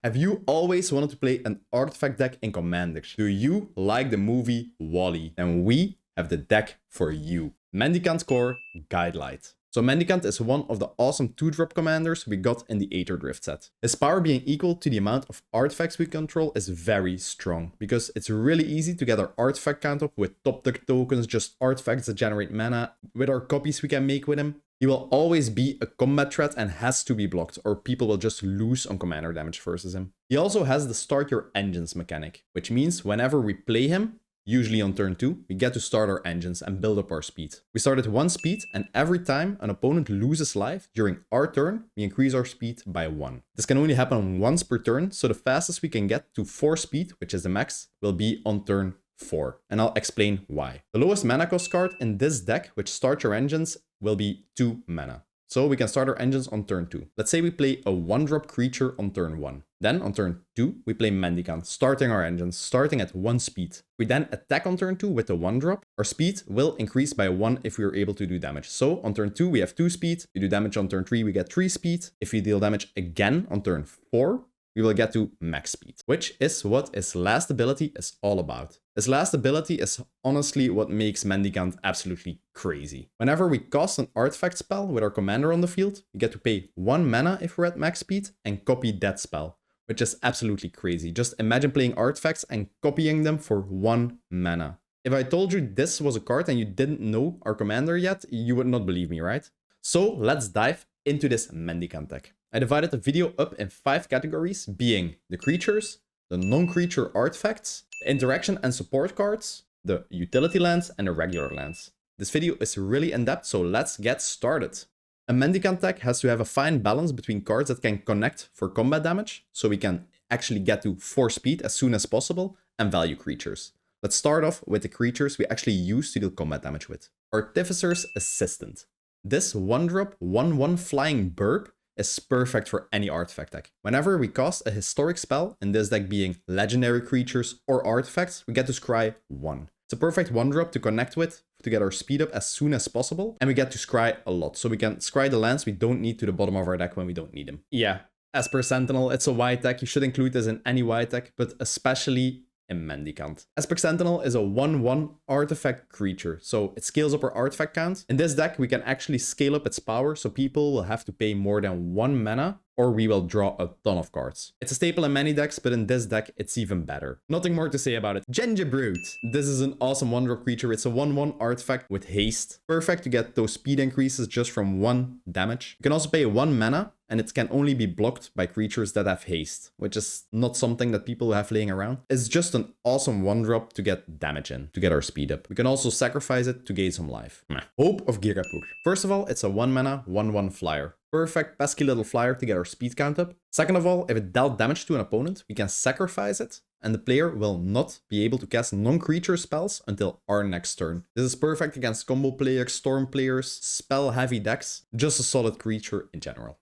Have you always wanted to play an artifact deck in Commander? Do you like the movie WALL-E? Then we have the deck for you. Mendicant Core Guidelight. So Mendicant is one of the awesome 2-drop commanders we got in the Aether Drift set. His power being equal to the amount of artifacts we control is very strong, because it's really easy to get our artifact count up with top deck tokens, just artifacts that generate mana, with our copies we can make with him. He will always be a combat threat and has to be blocked, or people will just lose on commander damage versus him. He also has the start your engines mechanic, which means whenever we play him, usually on turn 2, we get to start our engines and build up our speed. We start at 1 speed, and every time an opponent loses life during our turn, we increase our speed by 1. This can only happen once per turn, so the fastest we can get to 4 speed, which is the max, will be on turn 4. And I'll explain why. The lowest mana cost card in this deck, which starts your engines, will be 2 mana. So we can start our engines on turn 2. Let's say we play a 1-drop creature on turn 1. Then on turn 2, we play Mendicant, starting our engines, starting at 1 speed. We then attack on turn 2 with the 1-drop. Our speed will increase by 1 if we are able to do damage. So on turn 2, we have 2 speed. We do damage on turn 3, we get 3 speed. If we deal damage again on turn 4, we will get to max speed, which is what his last ability is all about. His last ability is honestly what makes Mendicant absolutely crazy. Whenever we cast an artifact spell with our commander on the field, we get to pay 1 mana if we're at max speed and copy that spell, which is absolutely crazy. Just imagine playing artifacts and copying them for 1 mana. If I told you this was a card and you didn't know our commander yet, you would not believe me, right? So let's dive into this Mendicant deck. I divided the video up in 5 categories, being the creatures, the non-creature artifacts, the interaction and support cards, the utility lands, and the regular lands. This video is really in-depth, so let's get started. A Mendicant deck has to have a fine balance between cards that can connect for combat damage, so we can actually get to 4 speed as soon as possible, and value creatures. Let's start off with the creatures we actually use to deal combat damage with. Artificer's Assistant. This 1-drop, 1/1 flying burp is perfect for any artifact deck. Whenever we cast a historic spell, in this deck being legendary creatures or artifacts, we get to scry 1. It's a perfect 1-drop to connect with to get our speed up as soon as possible, and we get to scry a lot, so we can scry the lands we don't need to the bottom of our deck when we don't need them. Yeah, as per Sentinel, it's a white deck. You should include this in any white deck, but especially in Mendicant. Esper Sentinel is a 1/1 artifact creature, so it scales up our artifact count. In this deck, we can actually scale up its power, so people will have to pay more than 1 mana, or we will draw a ton of cards. It's a staple in many decks, but in this deck, it's even better. Nothing more to say about it. Gingerbrute. This is an awesome 1-drop creature. It's a 1/1 artifact with haste. Perfect to get those speed increases just from 1 damage. You can also pay 1 mana, and it can only be blocked by creatures that have haste, which is not something that people have laying around. It's just an awesome 1-drop to get damage in, to get our speed up. We can also sacrifice it to gain some life. Hope of Girapur. First of all, it's a 1 mana, 1/1 flyer. Perfect pesky little flyer to get our speed count up. Second of all, if it dealt damage to an opponent, we can sacrifice it, and the player will not be able to cast non-creature spells until our next turn. This is perfect against combo players, storm players, spell-heavy decks, just a solid creature in general.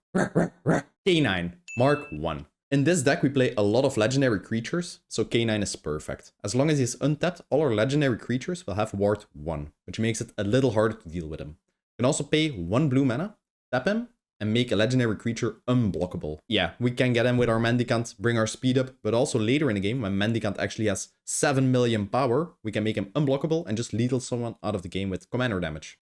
K9, Mark 1. In this deck, we play a lot of legendary creatures, so K9 is perfect. As long as he's untapped, all our legendary creatures will have ward 1, which makes it a little harder to deal with him. You can also pay 1 blue mana, tap him, and make a legendary creature unblockable. Yeah, we can get him with our Mendicant, bring our speed up, but also later in the game, when Mendicant actually has 7 million power, we can make him unblockable and just lethal someone out of the game with commander damage.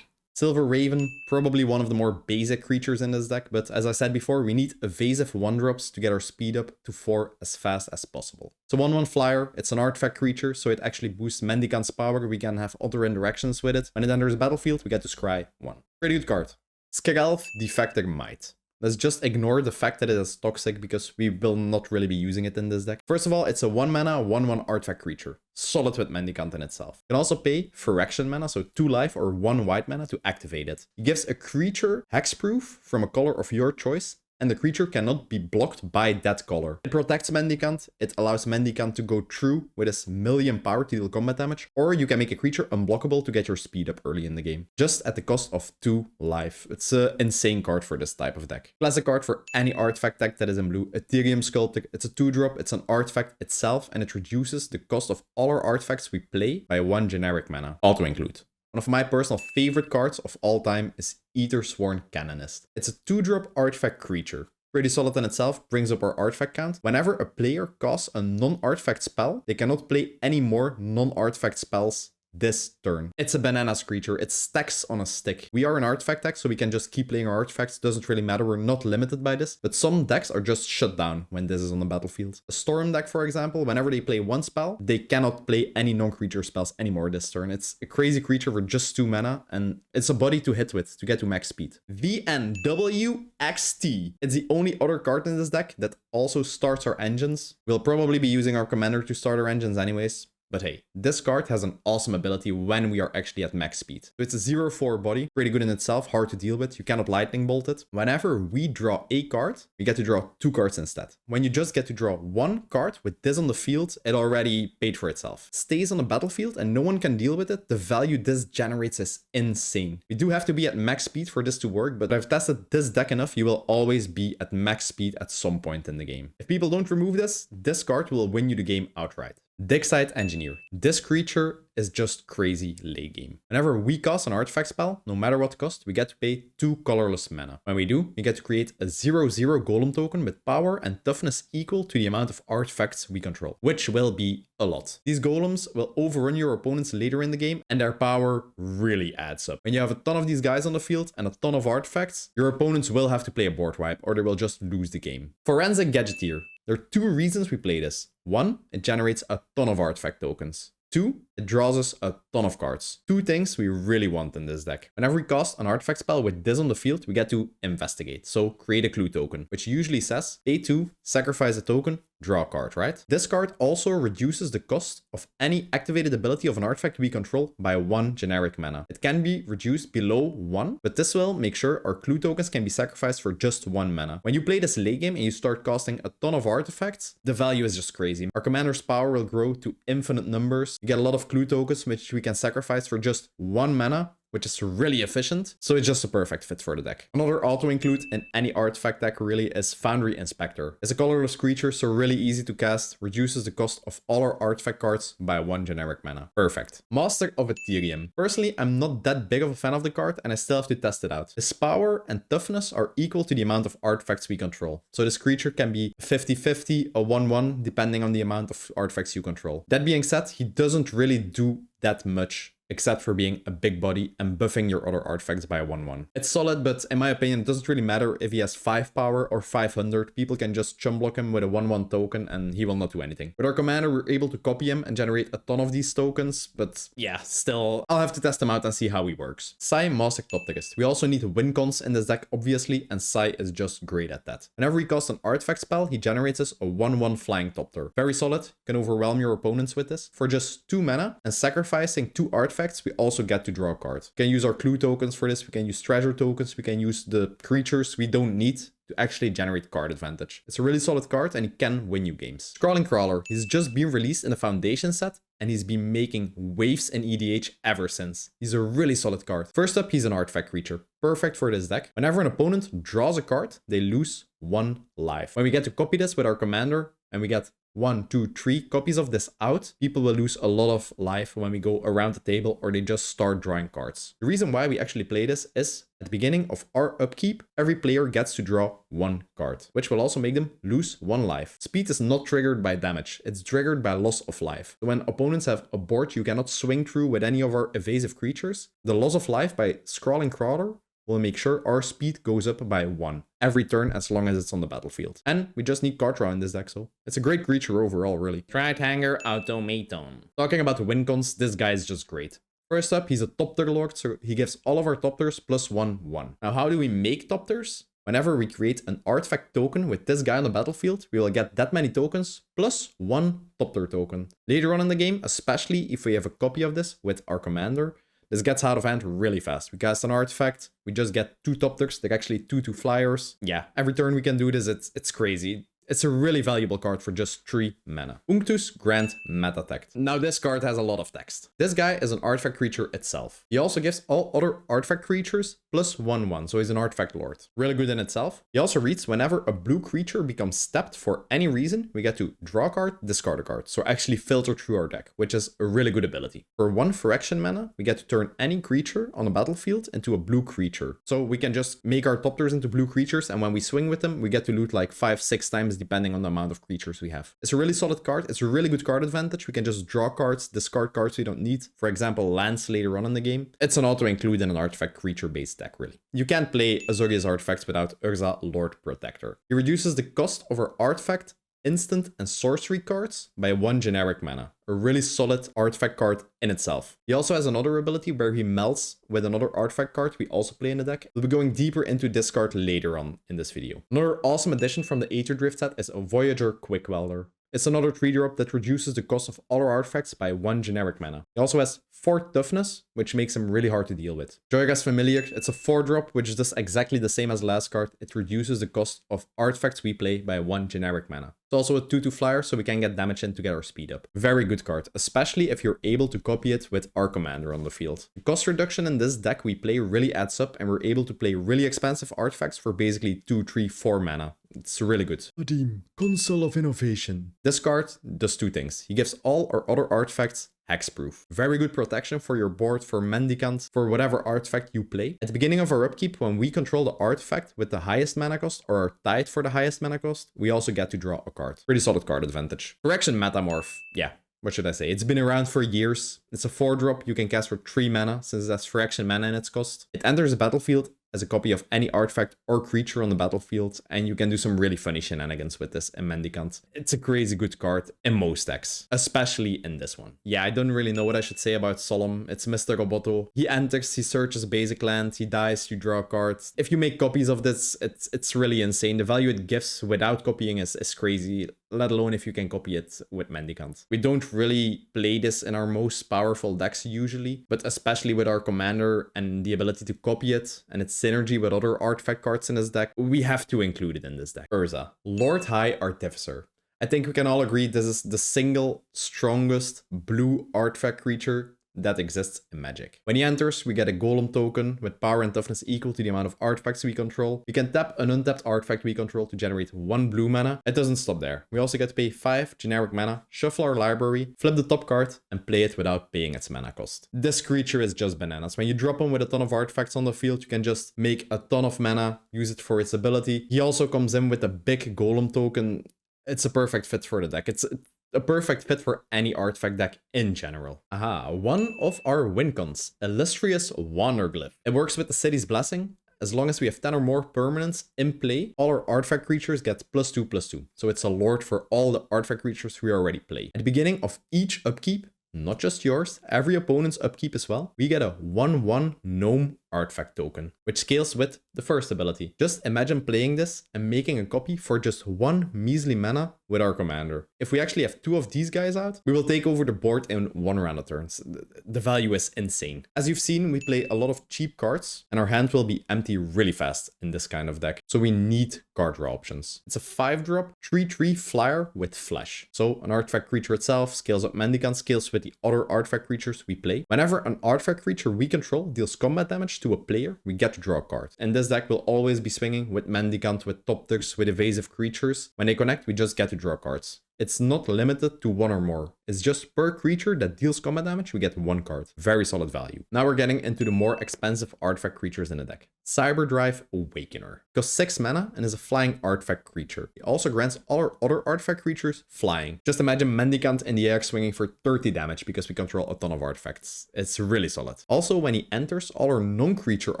Silver Raven, probably one of the more basic creatures in this deck, but as I said before, we need evasive 1-drops to get our speed up to 4 as fast as possible. It's a 1/1 flyer, it's an artifact creature, so it actually boosts Mendicant's power. We can have other interactions with it. When it enters the battlefield, we get to scry 1. Pretty good card. Skagalf Defector Might. Let's just ignore the fact that it is toxic, because we will not really be using it in this deck. First of all, it's a 1 mana, 1/1 artifact creature. Solid with Mendicant in itself. You can also pay Fraction mana, so 2 life or 1 white mana to activate it. It gives a creature hexproof from a color of your choice, and the creature cannot be blocked by that color. It protects Mendicant, it allows Mendicant to go through with his million power to deal combat damage, or you can make a creature unblockable to get your speed up early in the game, just at the cost of 2 life. It's an insane card for this type of deck. Classic card for any artifact deck that is in blue. Ethereum Sculptor, it's a 2-drop, it's an artifact itself, and it reduces the cost of all our artifacts we play by 1 generic mana. Auto include. One of my personal favorite cards of all time is Aethersworn Canonist. It's a 2-drop artifact creature. Pretty solid in itself, brings up our artifact count. Whenever a player casts a non-artifact spell, they cannot play any more non-artifact spells this turn. It's a bananas creature. It stacks on a stick. We are an artifact deck, so we can just keep playing our artifacts. Doesn't really matter. We're not limited by this. But some decks are just shut down when this is on the battlefield. A storm deck, for example, whenever they play one spell, they cannot play any non-creature spells anymore this turn. It's a crazy creature for just 2 mana, and it's a body to hit with to get to max speed. VNWXT. It's the only other card in this deck that also starts our engines. We'll probably be using our commander to start our engines anyways. But hey, this card has an awesome ability when we are actually at max speed. So it's a 0/4 body, pretty good in itself, hard to deal with. You cannot lightning bolt it. Whenever we draw a card, we get to draw 2 cards instead. When you just get to draw 1 card with this on the field, it already paid for itself. It stays on the battlefield and no one can deal with it. The value this generates is insane. We do have to be at max speed for this to work, but I've tested this deck enough, you will always be at max speed at some point in the game. If people don't remove this card will win you the game outright. Digside Engineer. This creature is just crazy late game. Whenever we cast an artifact spell, no matter what the cost, we get to pay 2 colorless mana. When we do, we get to create a 0/0 golem token with power and toughness equal to the amount of artifacts we control, which will be a lot. These golems will overrun your opponents later in the game, and their power really adds up. When you have a ton of these guys on the field and a ton of artifacts, your opponents will have to play a board wipe or they will just lose the game. Forensic Gadgeteer. There are 2 reasons we play this. 1, it generates a ton of artifact tokens. 2, it draws us a ton of cards. 2 things we really want in this deck. Whenever we cast an artifact spell with this on the field, we get to investigate. So create a clue token, which usually says pay 2, sacrifice a token, draw a card, right? This card also reduces the cost of any activated ability of an artifact we control by 1 generic mana. It can be reduced below 1, but this will make sure our clue tokens can be sacrificed for just 1 mana. When you play this late game and you start casting a ton of artifacts, the value is just crazy. Our commander's power will grow to infinite numbers. You get a lot of clue tokens, which we can sacrifice for just 1 mana, which is really efficient. So it's just a perfect fit for the deck. Another auto include in any artifact deck really is Foundry Inspector. It's a colorless creature, so really easy to cast, reduces the cost of all our artifact cards by 1 generic mana. Perfect. Master of Ethereum. Personally, I'm not that big of a fan of the card and I still have to test it out. His power and toughness are equal to the amount of artifacts we control. So this creature can be 50-50, a 1/1, depending on the amount of artifacts you control. That being said, he doesn't really do that much, except for being a big body and buffing your other artifacts by a 1/1. It's solid, but in my opinion, it doesn't really matter if he has 5 power or 500. People can just chum block him with a 1/1 token and he will not do anything. With our commander, we're able to copy him and generate a ton of these tokens, but yeah, still, I'll have to test him out and see how he works. Sai Masoctopterist. We also need win cons in this deck, obviously, and Sai is just great at that. Whenever we cast an artifact spell, he generates us a 1/1 flying topter. Very solid, you can overwhelm your opponents with this. For just 2 mana and sacrificing 2 artifacts, we also get to draw a card. We can use our clue tokens for this, we can use treasure tokens, we can use the creatures we don't need to actually generate card advantage. It's a really solid card and he can win you games. Scrawling Crawler. He's just been released in the Foundation set and he's been making waves in EDH ever since. He's a really solid card. First up, he's an artifact creature. Perfect for this deck. Whenever an opponent draws a card, they lose 1 life. When we get to copy this with our commander and we get 1, 2, 3 copies of this out, people will lose a lot of life when we go around the table or they just start drawing cards. The reason why we actually play this is at the beginning of our upkeep, every player gets to draw 1 card, which will also make them lose 1 life. Speed is not triggered by damage, it's triggered by loss of life. So when opponents have a board you cannot swing through with any of our evasive creatures, the loss of life by Scrawling Crawler will make sure our speed goes up by 1 every turn as long as it's on the battlefield. And we just need card draw in this deck, so it's a great creature overall, really. Trighanger Automaton. Talking about the win cons, this guy is just great. First up, he's a Topter Lord, so he gives all of our Topters +1/1. Now, how do we make Topters? Whenever we create an artifact token with this guy on the battlefield, we will get that many tokens plus 1 Topter token. Later on in the game, especially if we have a copy of this with our commander, this gets out of hand really fast. We cast an artifact, we just get 2 Topters, they're actually 2/2 flyers. Yeah, every turn we can do this, it's crazy. It's a really valuable card for just 3 mana. Unctus Grand Meta Text. Now this card has a lot of text. This guy is an artifact creature itself. He also gives all other artifact creatures +1/1, so he's an artifact lord. Really good in itself. He also reads whenever a blue creature becomes tapped for any reason, we get to draw a card, discard a card. So actually filter through our deck, which is a really good ability. For 1 fraction mana, we get to turn any creature on the battlefield into a blue creature. So we can just make our top tiers into blue creatures, and when we swing with them, we get to loot like 5-6 times depending on the amount of creatures we have. It's a really solid card. It's a really good card advantage. We can just draw cards, discard cards we don't need. For example, lands later on in the game. It's an auto include in an artifact creature based deck, really. You can't play Azorius artifacts without Urza Lord Protector. He reduces the cost of our artifact, instant, and sorcery cards by 1 generic mana. A really solid artifact card in itself. He also has another ability where he melts with another artifact card we also play in the deck. We'll be going deeper into this card later on in this video. Another awesome addition from the Aether Drift set is a Voyager Quick Welder. It's another 3-drop that reduces the cost of other artifacts by 1 generic mana. He also has 4 toughness, which makes him really hard to deal with. Joyga's Familiar, it's a 4-drop, which does exactly the same as the last card. It reduces the cost of artifacts we play by 1 generic mana. It's also a 2/2 flyer, so we can get damage in to get our speed up. Very good card, especially if you're able to copy it with our commander on the field. The cost reduction in this deck we play really adds up, and we're able to play really expensive artifacts for basically 2, 3, 4 mana. It's really good. Adim, Console of Innovation. This card does 2 things. He gives all our other artifacts hexproof. Very good protection for your board, for Mendicant, for whatever artifact you play. At the beginning of our upkeep, when we control the artifact with the highest mana cost or are tied for the highest mana cost, we also get to draw a card. Pretty solid card advantage. Correction Metamorph. Yeah. What should I say? It's been around for years. It's a 4-drop you can cast for 3 mana, since it has fraction mana in its cost. It enters the battlefield as a copy of any artifact or creature on the battlefield, and you can do some really funny shenanigans with this in Mendicant. It's a crazy good card in most decks, especially in this one. Yeah, I don't really know what I should say about Solemn. It's Mr. Roboto. He enters, he searches basic land, he dies, you draw cards. If you make copies of this, it's really insane. The value it gives without copying is crazy, let alone if you can copy it with Mendicant. We don't really play this in our most powerful decks usually, but especially with our commander and the ability to copy it and its synergy with other artifact cards in this deck, we have to include it in this deck. Urza, Lord High Artificer. I think we can all agree this is the single strongest blue artifact creature that exists in Magic. When he enters, we get a golem token with power and toughness equal to the amount of artifacts we control. We can tap an untapped artifact we control to generate 1 blue mana. It doesn't stop there. We also get to pay 5 generic mana, shuffle our library, flip the top card, and play it without paying its mana cost. This creature is just bananas. When you drop him with a ton of artifacts on the field, you can just make a ton of mana, use it for its ability. He also comes in with a big golem token. It's a perfect fit for the deck. It's a perfect fit for any artifact deck in general. Aha, one of our win cons, Illustrious Wanderglyph. It works with the City's Blessing. As long as we have 10 or more permanents in play, all our artifact creatures get +2/+2. So it's a lord for all the artifact creatures we already play. At the beginning of each upkeep, not just yours, every opponent's upkeep as well, we get a 1/1 gnome artifact token, which scales with the first ability. Just imagine playing this and making a copy for just 1 measly mana with our commander. If we actually have 2 of these guys out, we will take over the board in 1 round of turns. The value is insane. As you've seen, we play a lot of cheap cards, and our hand will be empty really fast in this kind of deck. So we need card draw options. It's a 5-drop, 3/3 flyer with flash. So an artifact creature itself scales up Mendicant, scales with the other artifact creatures we play. Whenever an artifact creature we control deals combat damage to a player, we get to draw a card. And this deck will always be swinging with Mendicant, with top decks, with evasive creatures. When they connect, we just get to draw cards. It's not limited to 1 or more. It's just per creature that deals combat damage, we get 1 card. Very solid value. Now we're getting into the more expensive artifact creatures in the deck. Cyberdrive Awakener. Costs 6 mana and is a flying artifact creature. He also grants all our other artifact creatures flying. Just imagine Mendicant in the air swinging for 30 damage because we control a ton of artifacts. It's really solid. Also, when he enters, all our non-creature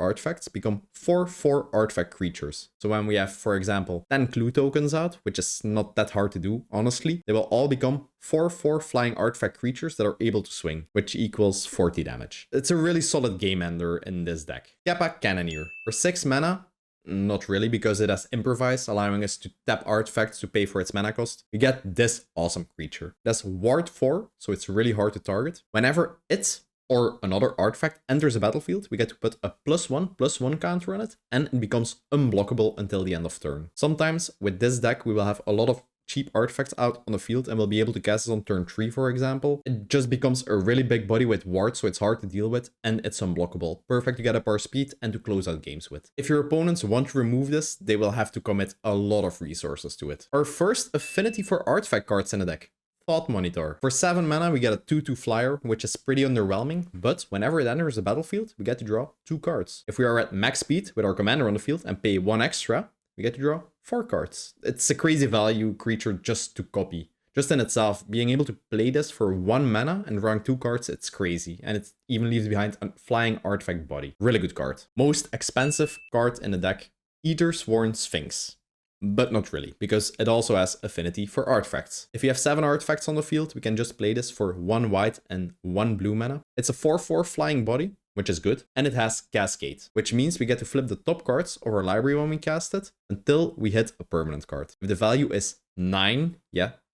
artifacts become 4/4 artifact creatures. So when we have, for example, 10 clue tokens out, which is not that hard to do, honestly, they will all become 4/4 flying artifact creatures that are able to swing, which equals 40 damage. It's a really solid game ender in this deck. Kappa Cannoneer. For 6 mana, not really, because it has improvise, allowing us to tap artifacts to pay for its mana cost. We get this awesome creature. That's Ward 4, so it's really hard to target. Whenever it or another artifact enters the battlefield, we get to put a +1/+1 counter on it, and it becomes unblockable until the end of turn. Sometimes with this deck, we will have a lot of cheap artifacts out on the field and we'll be able to cast it on turn 3, for example. It just becomes a really big body with wards, so it's hard to deal with, and it's unblockable. Perfect to get up our speed and to close out games with. If your opponents want to remove this, they will have to commit a lot of resources to it. Our first affinity for artifact cards in the deck. Thought Monitor. For 7 mana, we get a 2/2 flyer, which is pretty underwhelming, but whenever it enters the battlefield, we get to draw 2 cards. If we are at max speed with our commander on the field and pay 1 extra, we get to draw 4 cards. It's a crazy value creature just to copy. Just in itself, being able to play this for 1 mana and drawing 2 cards, it's crazy. And it even leaves behind a flying artifact body. Really good card. Most expensive card in the deck, Eatersworn Sphinx. But not really, because it also has affinity for artifacts. If you have 7 artifacts on the field, we can just play this for 1 white and 1 blue mana. It's a 4/4 flying body, which is good, and it has Cascade, which means we get to flip the top cards of our library when we cast it until we hit a permanent card. If the value is 9,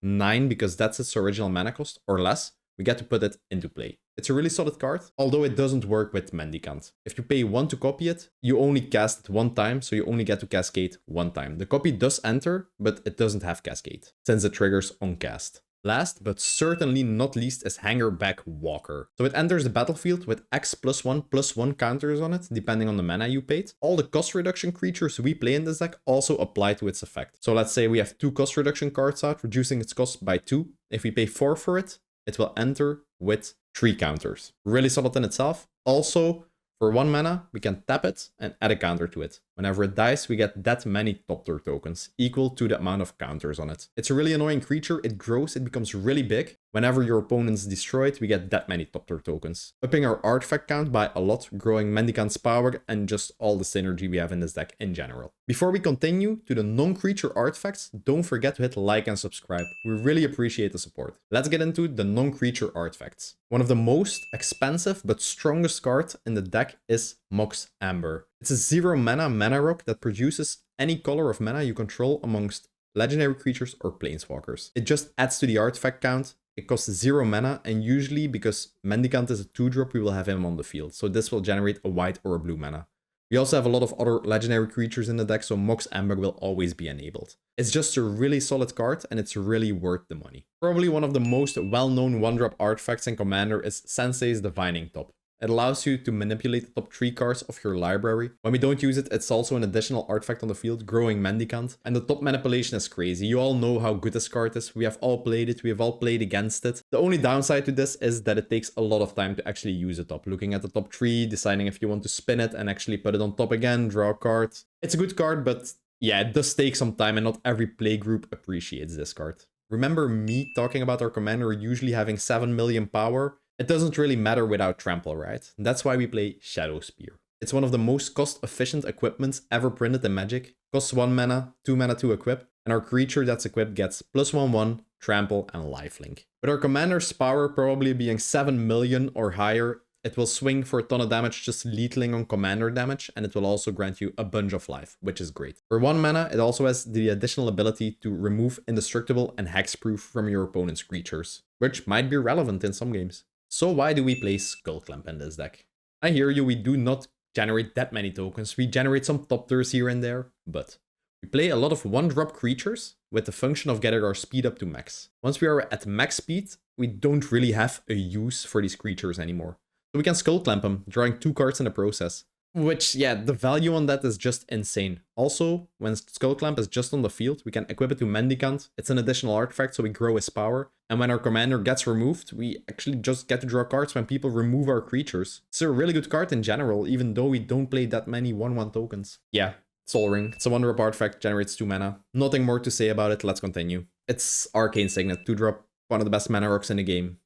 9 because that's its original mana cost, or less, we get to put it into play. It's a really solid card, although it doesn't work with Mendicant. If you pay 1 to copy it, you only cast it 1 time, so you only get to Cascade 1 time. The copy does enter, but it doesn't have Cascade, since it triggers on cast. Last, but certainly not least, is Hangerback Walker. So it enters the battlefield with X +1/+1 counters on it, depending on the mana you paid. All the cost reduction creatures we play in this deck also apply to its effect. So let's say we have 2 cost reduction cards out, reducing its cost by 2. If we pay 4 for it, it will enter with 3 counters. Really solid in itself. Also, for 1 mana, we can tap it and add a counter to it. Whenever it dies, we get that many Topter tokens, equal to the amount of counters on it. It's a really annoying creature, it grows, it becomes really big. Whenever your opponent's destroyed, we get that many Topter tokens. Upping our artifact count by a lot, growing Mendicant's power, and just all the synergy we have in this deck in general. Before we continue to the non-creature artifacts, don't forget to hit like and subscribe. We really appreciate the support. Let's get into the non-creature artifacts. One of the most expensive but strongest cards in the deck is Mox Amber. It's a 0 mana rock that produces any color of mana you control amongst legendary creatures or planeswalkers. It just adds to the artifact count. It costs 0 mana, and usually because Mendicant is a 2-drop, we will have him on the field. So this will generate a white or a blue mana. We also have a lot of other legendary creatures in the deck, so Mox Amber will always be enabled. It's just a really solid card, and it's really worth the money. Probably one of the most well-known 1-drop artifacts in Commander is Sensei's Divining Top. It allows you to manipulate the top 3 cards of your library. When we don't use it, it's also an additional artifact on the field, growing Mendicant. And the top manipulation is crazy. You all know how good this card is. We have all played it. We have all played against it. The only downside to this is that it takes a lot of time to actually use the top. Looking at the top 3, deciding if you want to spin it and actually put it on top again, draw a card. It's a good card, but yeah, it does take some time and not every play group appreciates this card. Remember me talking about our commander usually having 7 million power? It doesn't really matter without Trample, right? That's why we play Shadow Spear. It's one of the most cost-efficient equipments ever printed in Magic. Costs 1 mana, 2 mana to equip, and our creature that's equipped gets +1/+1, Trample, and Lifelink. With our commander's power probably being 7 million or higher, it will swing for a ton of damage just lethaling on commander damage, and it will also grant you a bunch of life, which is great. For 1 mana, it also has the additional ability to remove Indestructible and Hexproof from your opponent's creatures, which might be relevant in some games. So why do we play Skullclamp in this deck? I hear you, we do not generate that many tokens. We generate some Topters here and there, but we play a lot of 1-drop creatures with the function of getting our speed up to max. Once we are at max speed, we don't really have a use for these creatures anymore. So we can Skullclamp them, drawing 2 cards in the process. Which, yeah, the value on that is just insane. Also, when Skullclamp is just on the field, we can equip it to Mendicant. It's an additional artifact, so we grow his power. And when our commander gets removed, we actually just get to draw cards when people remove our creatures. It's a really good card in general, even though we don't play that many 1/1 tokens. Yeah, Soul Ring. It's a 1-drop artifact, generates 2 mana. Nothing more to say about it, let's continue. It's Arcane Signet, 2-drop, one of the best mana rocks in the game.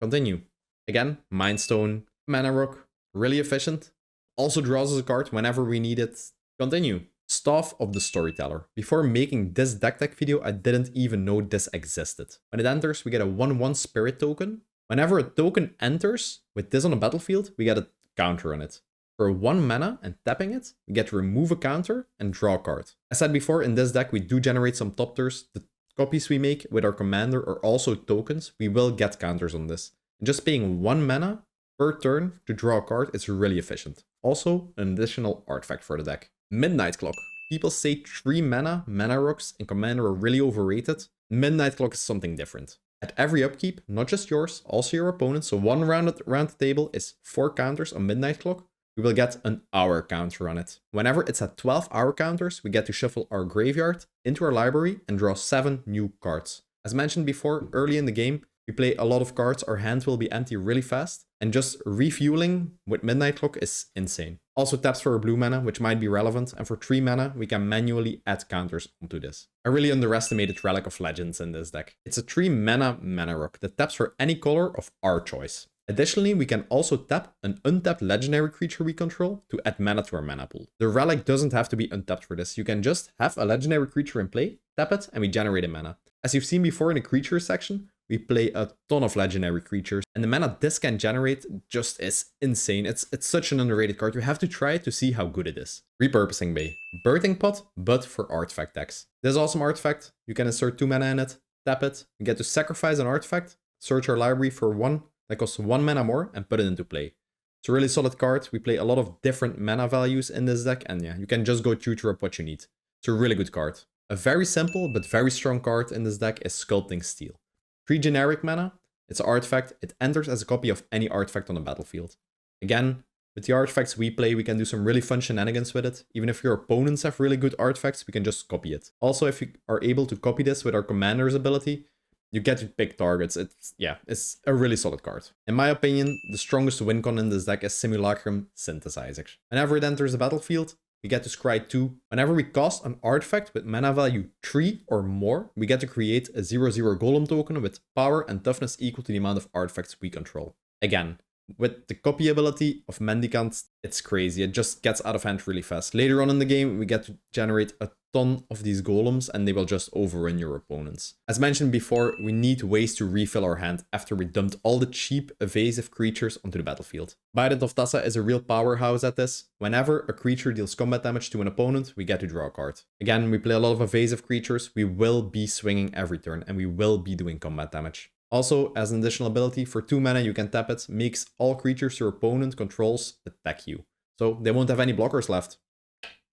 Continue. Again, Mind Stone, mana rock, really efficient. Also draws us a card whenever we need it. Continue. Staff of the Storyteller. Before making this deck video, I didn't even know this existed. When it enters, we get a 1/1 spirit token. Whenever a token enters with this on the battlefield, we get a counter on it. For 1 mana and tapping it, we get to remove a counter and draw a card. As said before, in this deck, we do generate some Topters. The copies we make with our commander are also tokens. We will get counters on this. And just paying 1 mana per turn to draw a card is really efficient. Also, an additional artifact for the deck. Midnight Clock. People say 3 mana rocks in Commander are really overrated. Midnight Clock is something different. At every upkeep, not just yours, also your opponent's, so one round around the table is 4 counters on Midnight Clock. We will get an hour counter on it. Whenever it's at 12 hour counters, we get to shuffle our graveyard into our library and draw 7 new cards. As mentioned before, early in the game, we play a lot of cards, our hand will be empty really fast, and just refueling with Midnight Clock is insane. Also taps for a blue mana, which might be relevant, and for 3 mana, we can manually add counters onto this. I really underestimated Relic of Legends in this deck. It's a 3 mana rock that taps for any color of our choice. Additionally, we can also tap an untapped legendary creature we control to add mana to our mana pool. The relic doesn't have to be untapped for this. You can just have a legendary creature in play, tap it, and we generate a mana. As you've seen before in the creature section, we play a ton of legendary creatures, and the mana this can generate just is insane. It's such an underrated card. You have to try it to see how good it is. Repurposing Bay. Birthing Pot, but for artifact decks. This awesome artifact, you can insert 2 mana in it, tap it, you get to sacrifice an artifact, search our library for 1 that costs 1 mana more, and put it into play. It's a really solid card. We play a lot of different mana values in this deck, and yeah, you can just go tutor up what you need. It's a really good card. A very simple but very strong card in this deck is Sculpting Steel. 3 generic mana, it's an artifact, it enters as a copy of any artifact on the battlefield. Again, with the artifacts we play, we can do some really fun shenanigans with it. Even if your opponents have really good artifacts, we can just copy it. Also, if you are able to copy this with our commander's ability, you get to pick targets. It's a really solid card. In my opinion, the strongest win con in this deck is Simulacrum Synthesizer. Whenever it enters the battlefield, we get to scry 2. Whenever we cast an artifact with mana value 3 or more, we get to create a 0/0 golem token with power and toughness equal to the amount of artifacts we control. Again, with the copy ability of Mendicant, it's crazy. It just gets out of hand really fast. Later on in the game, we get to generate a ton of these golems and they will just overrun your opponents. As mentioned before, we need ways to refill our hand after we dumped all the cheap evasive creatures onto the battlefield. Bident of Tassa is a real powerhouse at this. Whenever a creature deals combat damage to an opponent, we get to draw a card. Again, we play a lot of evasive creatures. We will be swinging every turn and we will be doing combat damage. Also, as an additional ability, for 2 mana you can tap it, makes all creatures your opponent controls attack you. So they won't have any blockers left.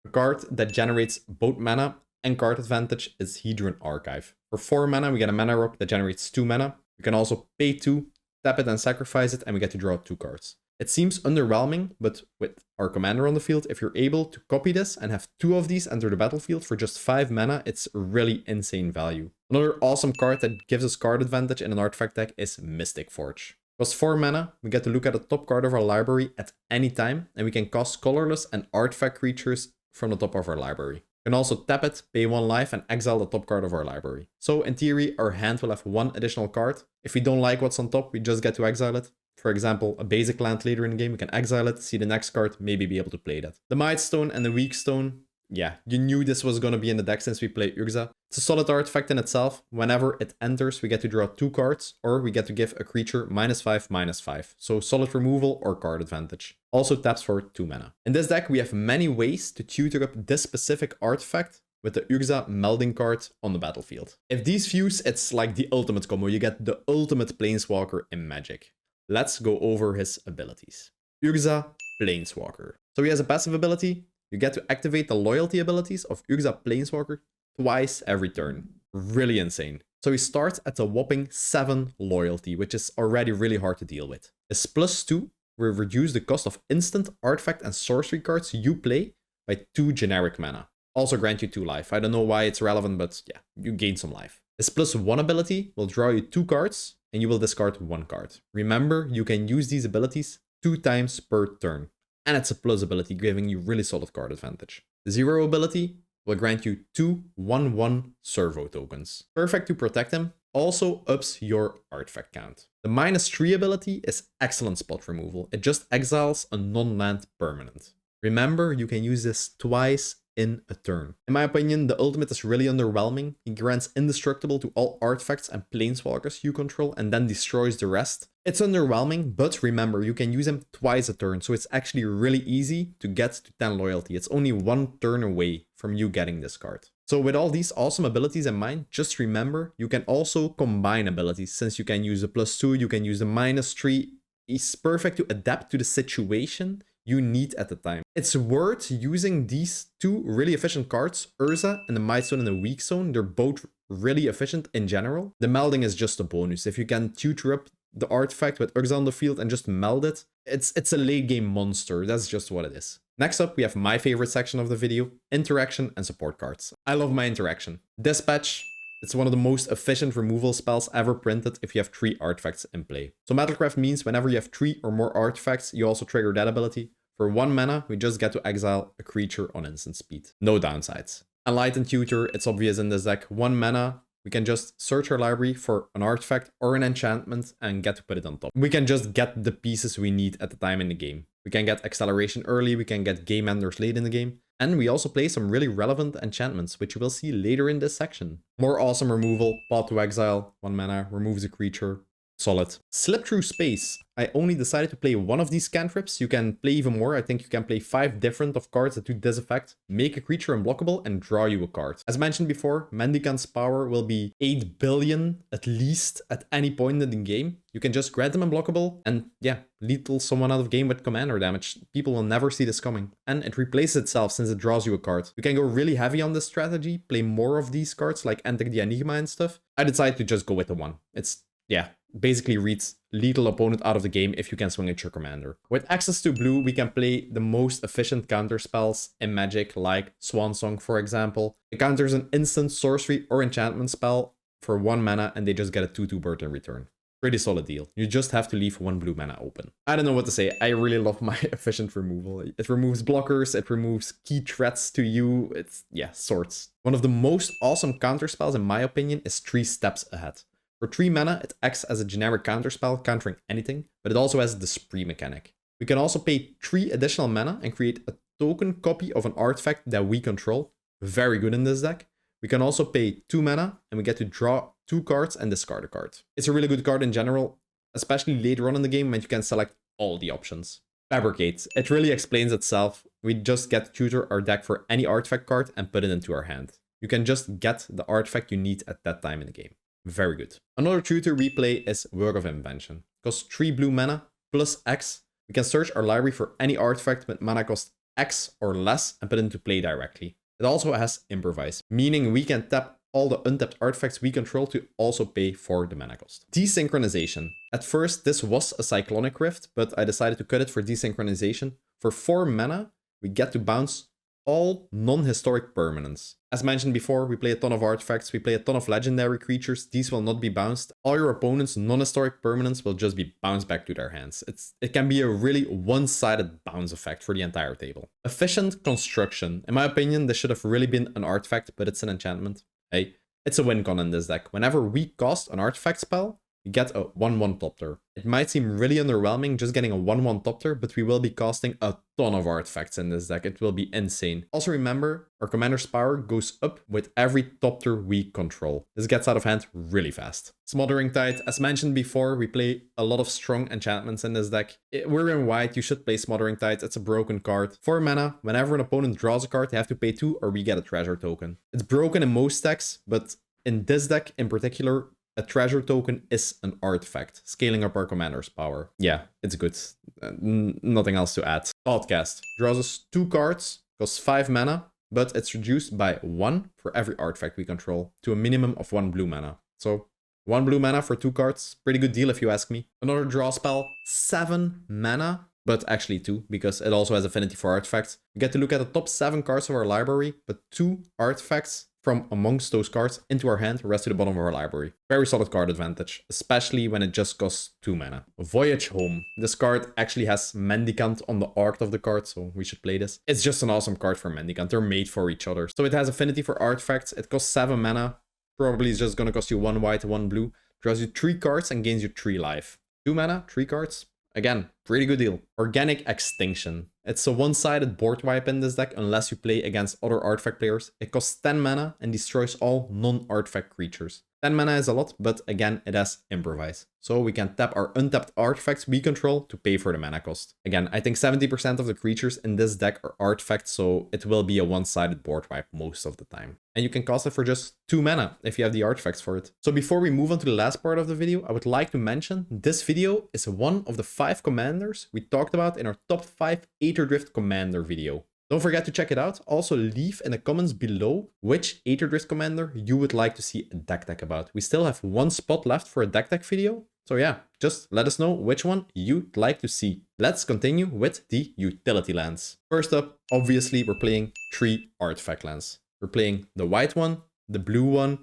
A card that generates both mana and card advantage is Hedron Archive. For 4 mana we get a mana rock that generates 2 mana. You can also pay 2, tap it and sacrifice it, and we get to draw 2 cards. It seems underwhelming, but with our commander on the field, if you're able to copy this and have 2 of these enter the battlefield for just 5 mana, it's really insane value. Another awesome card that gives us card advantage in an artifact deck is Mystic Forge. Costs 4 mana, we get to look at the top card of our library at any time, and we can cast colorless and artifact creatures from the top of our library. You can also tap it, pay 1 life, and exile the top card of our library. So in theory, our hand will have 1 additional card. If we don't like what's on top, we just get to exile it. For example, a basic land later in the game, we can exile it, see the next card, maybe be able to play that. The Might Stone and the Weak Stone, yeah, you knew this was going to be in the deck since we play Urza. It's a solid artifact in itself. Whenever it enters, we get to draw 2 cards, or we get to give a creature -5/-5. So solid removal or card advantage. Also taps for 2 mana. In this deck, we have many ways to tutor up this specific artifact with the Urza melding card on the battlefield. If these fuse, it's like the ultimate combo. You get the ultimate Planeswalker in Magic. Let's go over his abilities. Urza Planeswalker. So he has a passive ability. You get to activate the loyalty abilities of Urza Planeswalker twice every turn. Really insane. So he starts at a whopping 7 loyalty, which is already really hard to deal with. His +2 will reduce the cost of instant, artifact, and sorcery cards you play by 2 generic mana. Also grant you 2 life. I don't know why it's relevant, but yeah, you gain some life. His +1 ability will draw you 2 cards, and you will discard 1 card. Remember, you can use these abilities 2 times per turn. And it's a plus ability, giving you really solid card advantage. The 0 ability will grant you 2 1/1 servo tokens. Perfect to protect him, also ups your artifact count. The -3 ability is excellent spot removal. It just exiles a non-land permanent. Remember, you can use this twice in a turn. In my opinion, the ultimate is really underwhelming. He grants indestructible to all artifacts and planeswalkers you control and then destroys the rest. It's underwhelming, but remember, you can use him twice a turn, so it's actually really easy to get to 10 loyalty. It's only 1 turn away from you getting this card. So with all these awesome abilities in mind, just remember, you can also combine abilities. Since you can use the +2, you can use the -3, is perfect to adapt to the situation you need at the time. It's worth using these two really efficient cards, Urza and the Might Zone and the Weak Zone. They're both really efficient in general. The melding is just a bonus. If you can tutor up the artifact with Urza on the field and just meld it, it's a late game monster. That's just what it is. Next up, we have my favorite section of the video, interaction and support cards. I love my interaction. Dispatch. It's one of the most efficient removal spells ever printed if you have 3 artifacts in play. So Metalcraft means whenever you have 3 or more artifacts, you also trigger that ability. For 1 mana, we just get to exile a creature on instant speed. No downsides. Enlightened Tutor, it's obvious in this deck. 1 mana, we can just search our library for an artifact or an enchantment and get to put it on top. We can just get the pieces we need at the time in the game. We can get acceleration early, we can get game enders late in the game. And we also play some really relevant enchantments, which you will see later in this section. More awesome removal, Path to Exile, 1 mana, removes a creature. Solid. Slip Through Space. I only decided to play one of these cantrips. You can play even more. I think you can play 5 different of cards that do this effect. Make a creature unblockable and draw you a card. As mentioned before, Mendicant's power will be 8 billion at least at any point in the game. You can just grant them unblockable and yeah, lethal someone out of game with commander damage. People will never see this coming. And it replaces itself since it draws you a card. You can go really heavy on this strategy, play more of these cards like Enter the Enigma and stuff. I decided to just go with the one. It's, yeah, basically reads lethal opponent out of the game if you can swing at your commander. With access to blue, we can play the most efficient counter spells in Magic, like Swan Song, for example. It counters an instant sorcery or enchantment spell for 1 mana and they just get a 2/2 bird in return. Pretty solid deal. You just have to leave 1 blue mana open. I don't know what to say. I really love my efficient removal. It removes blockers, it removes key threats to you. It's, yeah, swords. One of the most awesome counter spells, in my opinion, is 3 Steps Ahead. For 3 mana, it acts as a generic counterspell, countering anything, but it also has the spree mechanic. We can also pay 3 additional mana and create a token copy of an artifact that we control. Very good in this deck. We can also pay 2 mana and we get to draw 2 cards and discard a card. It's a really good card in general, especially later on in the game when you can select all the options. Fabricate. It really explains itself. We just get to tutor our deck for any artifact card and put it into our hand. You can just get the artifact you need at that time in the game. Very good. Another tutor we play is Work of Invention. Costs 3 blue mana plus X. We can search our library for any artifact with mana cost X or less and put it into play directly. It also has Improvise, meaning we can tap all the untapped artifacts we control to also pay for the mana cost. Desynchronization. At first, this was a Cyclonic Rift, but I decided to cut it for desynchronization. For 4 mana, we get to bounce all non-historic permanents. As mentioned before, we play a ton of artifacts, we play a ton of legendary creatures. These will not be bounced. All your opponent's non-historic permanents will just be bounced back to their hands. It can be a really one-sided bounce effect for the entire table. Efficient Construction. In my opinion, this should have really been an artifact, but it's an enchantment. Hey, it's a win con in this deck. Whenever we cast an artifact spell, we get a 1/1 Topter. It might seem really underwhelming just getting a 1/1 Topter, but we will be casting a ton of artifacts in this deck. It will be insane. Also remember, our commander's power goes up with every Topter we control. This gets out of hand really fast. Smothering Tide. As mentioned before, we play a lot of strong enchantments in this deck. We're in white, you should play Smothering Tide. It's a broken card. 4 mana, whenever an opponent draws a card, they have to pay 2 or we get a treasure token. It's broken in most decks, but in this deck in particular, a treasure token is an artifact, scaling up our commander's power. Yeah, it's good. Nothing else to add. Podcast. Draws us 2 cards, costs 5 mana, but it's reduced by 1 for every artifact we control, to a minimum of 1 blue mana. So 1 blue mana for 2 cards. Pretty good deal if you ask me. Another draw spell, 7 mana, but actually 2, because it also has affinity for artifacts. We get to look at the top 7 cards of our library, but 2 artifacts from amongst those cards into our hand, rest to the bottom of our library. Very solid card advantage, especially when it just costs 2 mana. Voyage Home. This card actually has Mendicant on the art of the card, so we should play this. It's just an awesome card for Mendicant. They're made for each other. So it has affinity for artifacts. It costs 7 mana. Probably is just going to cost you 1 white, 1 blue. Draws you 3 cards and gains you 3 life. 2 mana, 3 cards. Again, pretty good deal. Organic Extinction. It's a one-sided board wipe in this deck unless you play against other artifact players. It costs 10 mana and destroys all non-artifact creatures. 10 mana is a lot, but again, it has improvise. So we can tap our untapped artifacts we control to pay for the mana cost. Again, I think 70% of the creatures in this deck are artifacts, so it will be a one-sided board wipe most of the time. And you can cast it for just 2 mana if you have the artifacts for it. So before we move on to the last part of the video, I would like to mention this video is one of the 5 commanders we talked about in our top 5 Aether commander video. Don't forget to check it out. Also leave in the comments below which Aether commander you would like to see a deck about. We still have 1 spot left for a deck video. So yeah, just let us know which one you'd like to see. Let's continue with the utility lands. First up, obviously we're playing 3 artifact lands. We're playing the white one, the blue one,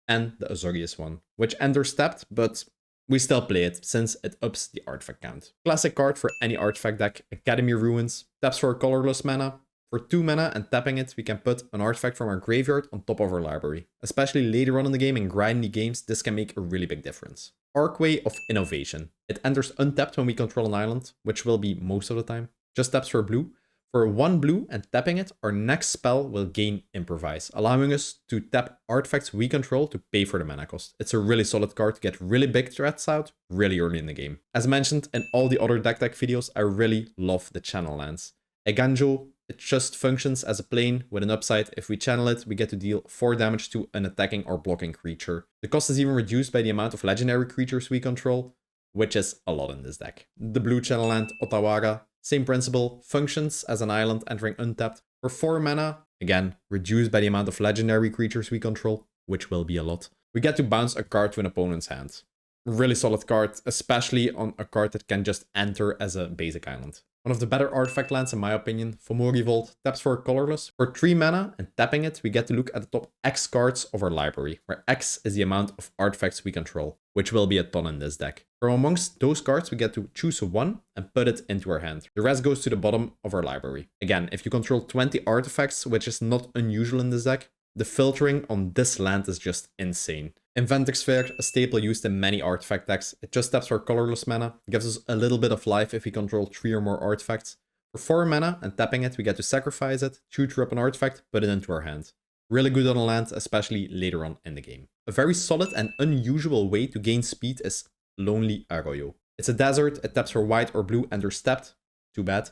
and the Azorius one, which enters tapped, but we still play it since it ups the artifact count. Classic card for any artifact deck, Academy Ruins, taps for a colorless mana. For 2 mana and tapping it, we can put an artifact from our graveyard on top of our library. Especially later on in the game in grindy games, this can make a really big difference. Archway of Innovation. It enters untapped when we control an island, which will be most of the time. Just taps for blue. For 1 blue and tapping it, our next spell will gain Improvise, allowing us to tap artifacts we control to pay for the mana cost. It's a really solid card to get really big threats out really early in the game. As mentioned in all the other deck videos, I really love the channel lands. Eganjo, it just functions as a plane with an upside. If we channel it, we get to deal 4 damage to an attacking or blocking creature. The cost is even reduced by the amount of legendary creatures we control, which is a lot in this deck. The blue channel land, Otawaga, same principle, functions as an island entering untapped. For 4 mana, again, reduced by the amount of legendary creatures we control, which will be a lot. We get to bounce a card to an opponent's hand. Really solid card, especially on a card that can just enter as a basic island. One of the better artifact lands in my opinion, Fomori Vault, taps for a colorless. For 3 mana and tapping it, we get to look at the top X cards of our library, where X is the amount of artifacts we control, which will be a ton in this deck. From amongst those cards, we get to choose 1 and put it into our hand. The rest goes to the bottom of our library. Again, if you control 20 artifacts, which is not unusual in this deck, the filtering on this land is just insane. Inventor Sphere, a staple used in many artifact decks. It just taps for colorless mana, gives us a little bit of life if we control 3 or more artifacts. For 4 mana and tapping it, we get to sacrifice it, tutor up an artifact, put it into our hand. Really good on land, especially later on in the game. A very solid and unusual way to gain speed is Lonely Arroyo. It's a desert, it taps for white or blue, enters tapped. Too bad.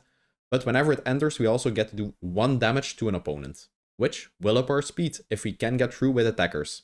But whenever it enters, we also get to do 1 damage to an opponent, which will up our speed if we can get through with attackers.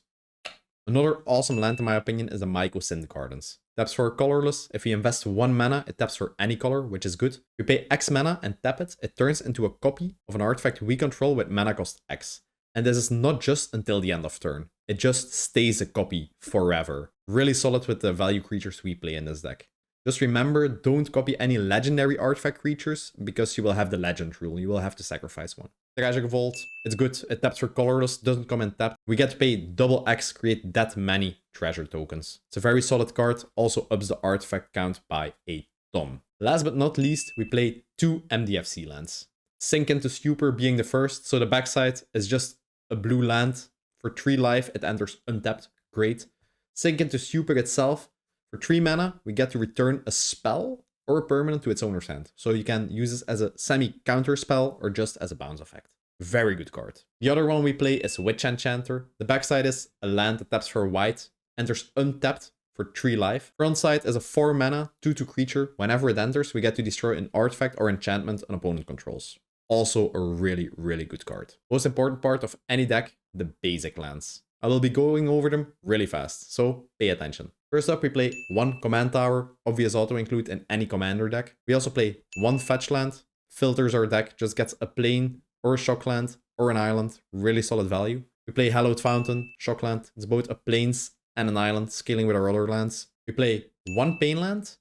Another awesome land in my opinion is the Maiko Synth Gardens. Taps for colorless. If we invest 1 mana, it taps for any color, which is good. If we pay X mana and tap it, it turns into a copy of an artifact we control with mana cost X. And this is not just until the end of turn. It just stays a copy forever. Really solid with the value creatures we play in this deck. Just remember, don't copy any legendary artifact creatures, because you will have the legend rule. You will have to sacrifice 1. Tragic Vault, it's good. It taps for colorless, doesn't come in tapped. We get to pay double X, create that many treasure tokens. It's a very solid card, also ups the artifact count by a ton. Last but not least, we play 2 MDFC lands. Sink into Stupor being the first, so the backside is just a blue land. For 3 life, it enters untapped, great. Sink into Stupor itself, for 3 mana, we get to return a spell or a permanent to its owner's hand. So you can use this as a semi-counter spell or just as a bounce effect. Very good card. The other one we play is Witch Enchanter. The backside is a land that taps for white, enters untapped for 3 life. Front side is a 4 mana, 2/2 creature. Whenever it enters, we get to destroy an artifact or enchantment an opponent controls. Also a really, really good card. Most important part of any deck, the basic lands. I will be going over them really fast, so pay attention. First up, we play 1 command tower, obvious auto include in any commander deck. We also play 1 fetch land, filters our deck, just gets a plane or a shock land or an island, really solid value. We play Hallowed Fountain, shock land, it's both a plains and an island, scaling with our other lands. We play 1 pain land,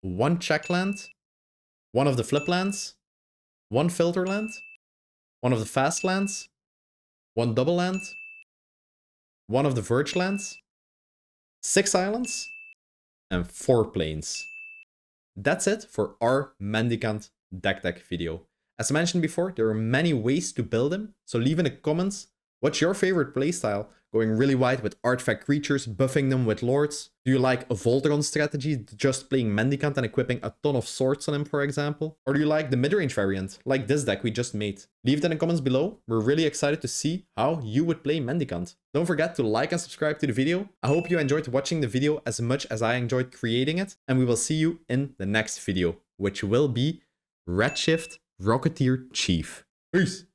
1 check land, 1 of the flip lands, 1 filter land, 1 of the fast lands, 1 double land, 1 of the verge lands, 6 islands, and 4 planes. That's it for our Mendicant deck video. As I mentioned before, there are many ways to build them, so leave in the comments what's your favorite playstyle. going really wide with artifact creatures, buffing them with lords? Do you like a Voltron strategy, just playing Mendicant and equipping a ton of swords on him, for example? Or do you like the mid-range variant, like this deck we just made? Leave it in the comments below. We're really excited to see how you would play Mendicant. Don't forget to like and subscribe to the video. I hope you enjoyed watching the video as much as I enjoyed creating it, and we will see you in the next video, which will be Redshift Rocketeer Chief. Peace!